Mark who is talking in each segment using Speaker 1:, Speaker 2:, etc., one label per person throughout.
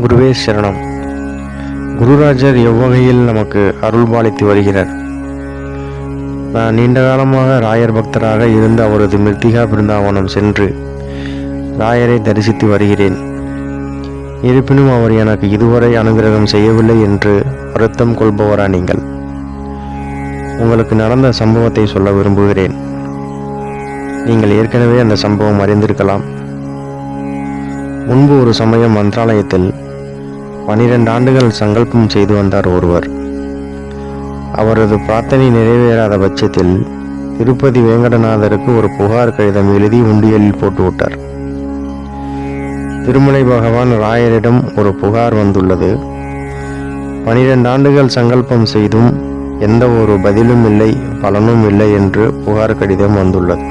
Speaker 1: குருவே சரணம். குருராஜர் எவ்வகையில் நமக்கு அருள்பாலித்து வருகிறார்? நான் நீண்ட காலமாக ராயர் பக்தராக இருந்து அவரது மிருத்திகா பிருந்தாவனம் சென்று ராயரை தரிசித்து வருகிறேன். இருப்பினும் அவர் எனக்கு இதுவரை அனுகிரகம் செய்யவில்லை என்று வருத்தம் கொள்பவரா நீங்கள்? உங்களுக்கு நடந்த சம்பவத்தை சொல்ல விரும்புகிறேன். நீங்கள் ஏற்கனவே அந்த சம்பவம் அறிந்திருக்கலாம். முன்பு ஒரு சமயம் மந்திராலயத்தில் 12 ஆண்டுகள் சங்கல்பம் செய்து வந்தார் ஒருவர். அவரது பிரார்த்தனை நிறைவேறாத பட்சத்தில் திருப்பதி வேங்கடநாதருக்கு ஒரு புகார் கடிதம் எழுதி உண்டியலில் போட்டுவிட்டார். திருமலை பகவான் ராயரிடம் ஒரு புகார் வந்துள்ளது. 12 ஆண்டுகள் சங்கல்பம் செய்தும் எந்த ஒரு பதிலும் இல்லை, பலனும் இல்லை என்று புகார் கடிதம் வந்துள்ளது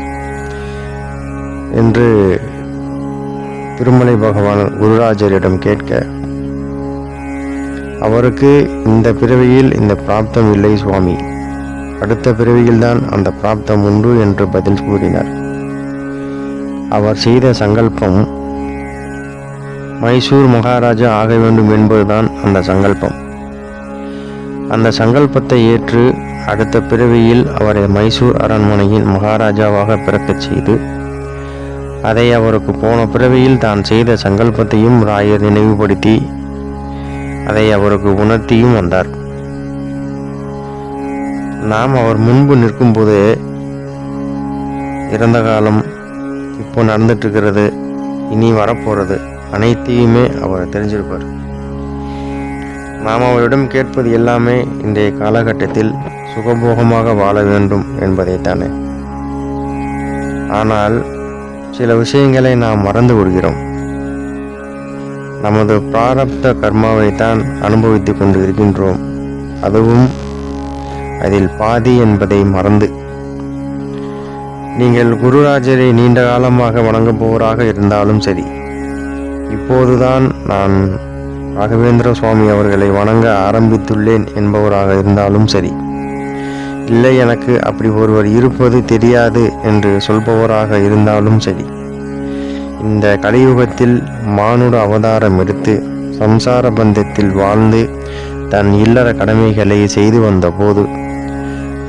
Speaker 1: என்று திருமலை பகவான் குருராஜரிடம் கேட்க, அவருக்கு இந்த பிறவியில் இந்த பிராப்தம் இல்லை சுவாமி, அடுத்த பிறவியில்தான் அந்த பிராப்தம் உண்டு என்று பதில் கூறினார். அவர் செய்த சங்கல்பம் மைசூர் மகாராஜா ஆக வேண்டும் என்பதுதான் அந்த சங்கல்பம். அந்த சங்கல்பத்தை ஏற்று அடுத்த பிறவியில் அவரை மைசூர் அரண்மனையின் மகாராஜாவாக பிறக்கச் செய்து, அதை அவருக்கு போன பிறவியில் தான் செய்த சங்கல்பத்தையும் ராயர் நினைவுபடுத்தி அதை அவருக்கு உணர்த்தியும் வந்தார். நாம் அவர் முன்பு நிற்கும்போது இறந்த காலம், இப்போ நடந்துட்டு இருக்கிறது, இனி வரப்போறது அனைத்தையுமே அவர் தெரிஞ்சிருப்பார். நாம் அவரிடம் கேட்பது எல்லாமே இன்றைய காலகட்டத்தில் சுகபோகமாக வாழ வேண்டும் என்பதைத்தானே. ஆனால் சில விஷயங்களை நாம் மறந்து விடுகிறோம். நமது பிராரப்த கர்மாவைத்தான் அனுபவித்துக் கொண்டு இருக்கின்றோம், அதுவும் அதில் பாதி என்பதை மறந்து. நீங்கள் குருராஜரை நீண்ட காலமாக வணங்குபவராக இருந்தாலும் சரி, இப்போதுதான் நான் ராகவேந்திர சுவாமி அவர்களை வணங்க ஆரம்பித்துள்ளேன் என்பவராக இருந்தாலும் சரி, இல்லை எனக்கு அப்படி ஒருவர் இருப்பது தெரியாது என்று சொல்பவராக இருந்தாலும் சரி, இந்த கலியுகத்தில் மானுட அவதாரம் எடுத்து சம்சார பந்தத்தில் வாழ்ந்து தன் இல்லற கடமைகளை செய்து வந்த போது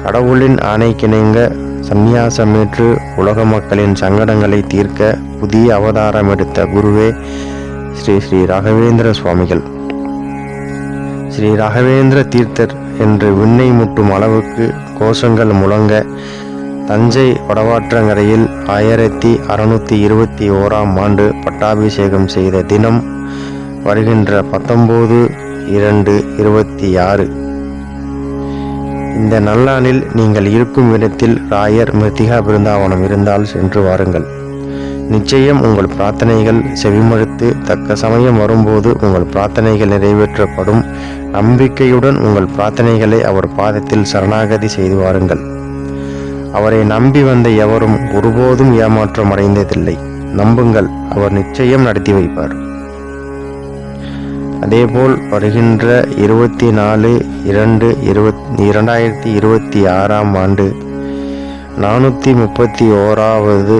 Speaker 1: கடவுளின் ஆணைக்கிணங்க சந்நியாசமேற்று உலக மக்களின் சங்கடங்களை தீர்க்க புதிய அவதாரம் எடுத்த குருவே ஸ்ரீ ஸ்ரீ ராகவேந்திர சுவாமிகள். ஸ்ரீ ராகவேந்திர தீர்த்தர் என்று விண்ணை முட்டும் அளவுக்கு கோஷங்கள் முழங்க தஞ்சை வடவாற்றங்கரையில் 1621ஆம் ஆண்டு பட்டாபிஷேகம் செய்த தினம் வருகின்ற 19/2/26. இந்த நல்லானில் நீங்கள் இருக்கும் இடத்தில் ராயர் மிருத்திகா பிருந்தாவனம் இருந்தால் சென்று வாருங்கள். நிச்சயம் உங்கள் பிரார்த்தனைகள் செவிமடுத்து தக்க சமயம் வரும்போது உங்கள் பிரார்த்தனைகள் நிறைவேற்றப்படும். நம்பிக்கையுடன் உங்கள் பிரார்த்தனைகளை அவர் பாதத்தில் சரணாகதி செய்து வாருங்கள். அவரை நம்பி வந்த எவரும் ஒருபோதும் ஏமாற்றம் அடைந்ததில்லை. நம்புங்கள், அவர் நிச்சயம் நடத்தி வைப்பார். அதேபோல் வருகின்ற 24/2/2026ஆம் ஆண்டு 431வது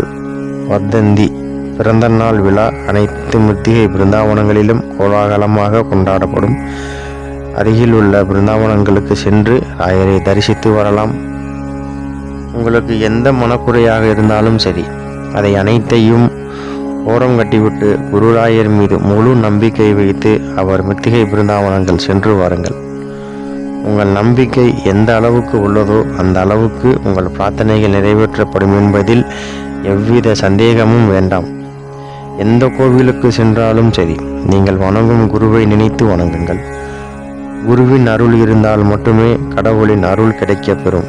Speaker 1: வர்தந்தி பிறந்த நாள் விழா அனைத்து மிருத்திகை பிருந்தாவனங்களிலும் கோலாகலமாக கொண்டாடப்படும். அருகில் உள்ள பிருந்தாவனங்களுக்கு சென்று ராயரை தரிசித்து வரலாம். உங்களுக்கு எந்த மனக்குறையாக இருந்தாலும் சரி, அதை அனைத்தையும் ஓரம் கட்டிவிட்டு குருராயர் மீது முழு நம்பிக்கை வைத்து அவர் மிருத்திகை பிருந்தாவனங்கள் சென்று வாருங்கள். உங்கள் நம்பிக்கை எந்த அளவுக்கு உள்ளதோ அந்த அளவுக்கு உங்கள் பிரார்த்தனைகள் நிறைவேற்றப்படும் என்பதில் எவ்வித சந்தேகமும் வேண்டாம். எந்த கோவிலுக்கு சென்றாலும் சரி, நீங்கள் வணங்கும் குருவை நினைத்து வணங்குங்கள். குருவின் அருள் இருந்தால் மட்டுமே கடவுளின் அருள் கிடைக்கப்பெறும்.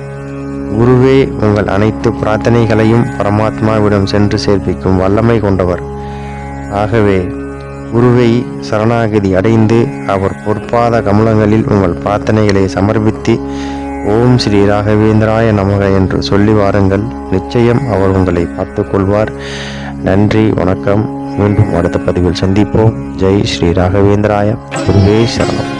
Speaker 1: குருவே உங்கள் அனைத்து பிரார்த்தனைகளையும் பரமாத்மாவிடம் சென்று சேர்ப்பிக்கும் வல்லமை கொண்டவர். ஆகவே குருவை சரணாகதி அடைந்து அவர் பொற்பாத கமலங்களில் உங்கள் பிரார்த்தனைகளை சமர்ப்பித்து ஓம் ஸ்ரீ ராகவேந்திராய நமக என்று சொல்லி வாருங்கள். நிச்சயம் அவர் உங்களை பார்த்து கொள்வார். நன்றி, வணக்கம். மீண்டும் அடுத்த பதிவில் சந்திப்போம். ஜெய் ஸ்ரீ ராகவேந்திராய. குருவே சரணம்.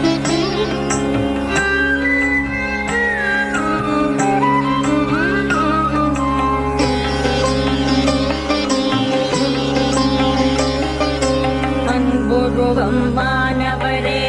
Speaker 2: गुरुवं मानवरे